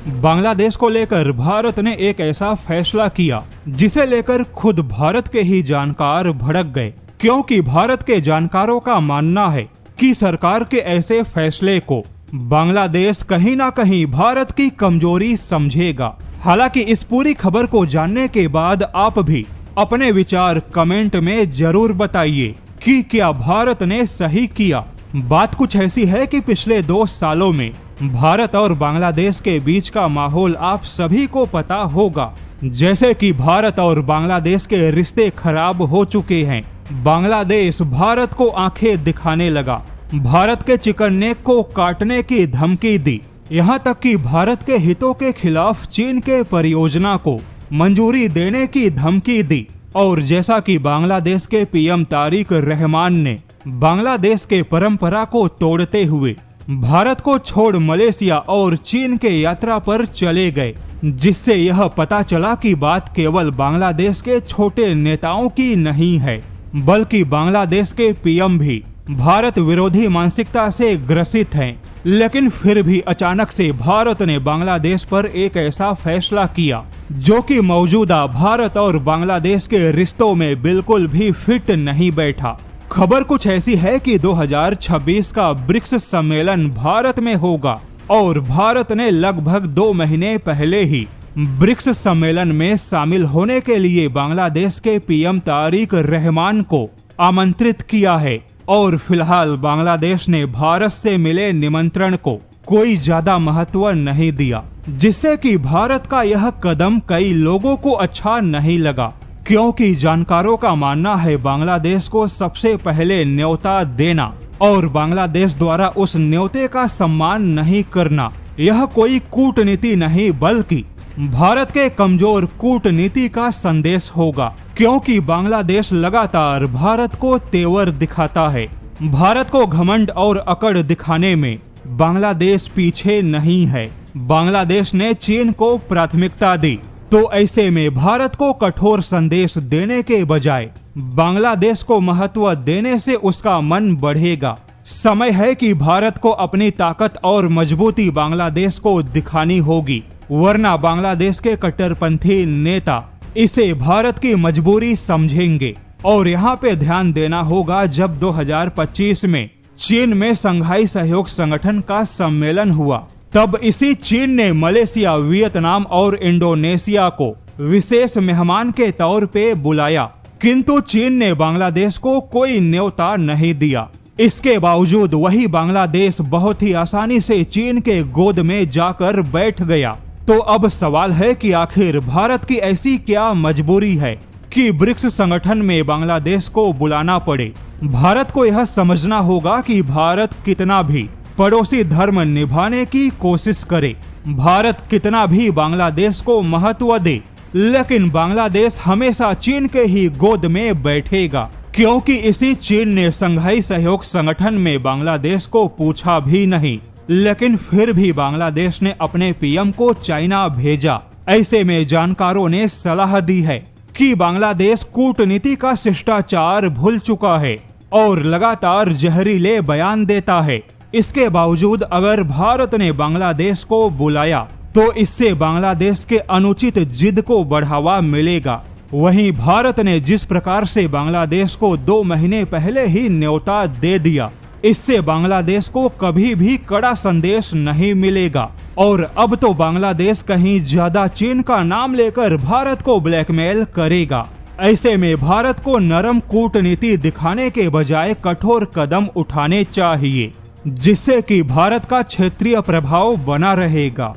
बांग्लादेश को लेकर भारत ने एक ऐसा फैसला किया जिसे लेकर खुद भारत के ही जानकार भड़क गए, क्योंकि भारत के जानकारों का मानना है कि सरकार के ऐसे फैसले को बांग्लादेश कहीं ना कहीं भारत की कमजोरी समझेगा। हालांकि इस पूरी खबर को जानने के बाद आप भी अपने विचार कमेंट में जरूर बताइए कि क्या भारत ने सही किया। बात कुछ ऐसी है कि पिछले 2 सालों में भारत और बांग्लादेश के बीच का माहौल आप सभी को पता होगा। जैसे कि भारत और बांग्लादेश के रिश्ते खराब हो चुके हैं। बांग्लादेश भारत को आंखें दिखाने लगा, भारत के चिकन नेक को काटने की धमकी दी, यहाँ तक कि भारत के हितों के खिलाफ चीन के परियोजना को मंजूरी देने की धमकी दी। और जैसा कि बांग्लादेश के पीएम तारिक रहमान ने बांग्लादेश के परंपरा को तोड़ते हुए भारत को छोड़ मलेशिया और चीन के यात्रा पर चले गए, जिससे यह पता चला कि बात केवल बांग्लादेश के छोटे नेताओं की नहीं है, बल्कि बांग्लादेश के पीएम भी भारत विरोधी मानसिकता से ग्रसित हैं। लेकिन फिर भी अचानक से भारत ने बांग्लादेश पर एक ऐसा फैसला किया जो कि मौजूदा भारत और बांग्लादेश के रिश्तों में बिल्कुल भी फिट नहीं बैठा। खबर कुछ ऐसी है कि 2026 का ब्रिक्स सम्मेलन भारत में होगा और भारत ने लगभग 2 महीने पहले ही ब्रिक्स सम्मेलन में शामिल होने के लिए बांग्लादेश के पीएम तारिक रहमान को आमंत्रित किया है। और फिलहाल बांग्लादेश ने भारत से मिले निमंत्रण को कोई ज्यादा महत्व नहीं दिया, जिससे कि भारत का यह कदम कई लोगों को अच्छा नहीं लगा, क्योंकि जानकारों का मानना है बांग्लादेश को सबसे पहले न्योता देना और बांग्लादेश द्वारा उस न्योते का सम्मान नहीं करना यह कोई कूटनीति नहीं बल्कि भारत के कमजोर कूटनीति का संदेश होगा। क्योंकि बांग्लादेश लगातार भारत को तेवर दिखाता है। भारत को घमंड और अकड़ दिखाने में बांग्लादेश पीछे नहीं है। बांग्लादेश ने चीन को प्राथमिकता दी, तो ऐसे में भारत को कठोर संदेश देने के बजाय बांग्लादेश को महत्व देने से उसका मन बढ़ेगा। समय है कि भारत को अपनी ताकत और मजबूती बांग्लादेश को दिखानी होगी, वरना बांग्लादेश के कट्टरपंथी नेता इसे भारत की मजबूरी समझेंगे। और यहाँ पे ध्यान देना होगा, जब 2025 में चीन में शंघाई सहयोग संगठन का सम्मेलन हुआ, तब इसी चीन ने मलेशिया, वियतनाम और इंडोनेशिया को विशेष मेहमान के तौर पे बुलाया, किंतु चीन ने बांग्लादेश को कोई न्योता नहीं दिया। इसके बावजूद वही बांग्लादेश बहुत ही आसानी से चीन के गोद में जाकर बैठ गया। तो अब सवाल है कि आखिर भारत की ऐसी क्या मजबूरी है कि ब्रिक्स संगठन में बांग्लादेश को बुलाना पड़े। भारत को यह समझना होगा कि भारत कितना भी पड़ोसी धर्म निभाने की कोशिश करे, भारत कितना भी बांग्लादेश को महत्व दे, लेकिन बांग्लादेश हमेशा चीन के ही गोद में बैठेगा, क्योंकि इसी चीन ने शंघाई सहयोग संगठन में बांग्लादेश को पूछा भी नहीं, लेकिन फिर भी बांग्लादेश ने अपने पीएम को चाइना भेजा। ऐसे में जानकारों ने सलाह दी है कि बांग्लादेश कूटनीति का शिष्टाचार भूल चुका है और लगातार जहरीले बयान देता है। इसके बावजूद अगर भारत ने बांग्लादेश को बुलाया तो इससे बांग्लादेश के अनुचित जिद को बढ़ावा मिलेगा। वहीं भारत ने जिस प्रकार से बांग्लादेश को 2 महीने पहले ही न्योता दे दिया, इससे बांग्लादेश को कभी भी कड़ा संदेश नहीं मिलेगा। और अब तो बांग्लादेश कहीं ज्यादा चीन का नाम लेकर भारत को ब्लैकमेल करेगा। ऐसे में भारत को नरम कूटनीति दिखाने के बजाय कठोर कदम उठाने चाहिए, जिससे कि भारत का क्षेत्रीय प्रभाव बना रहेगा।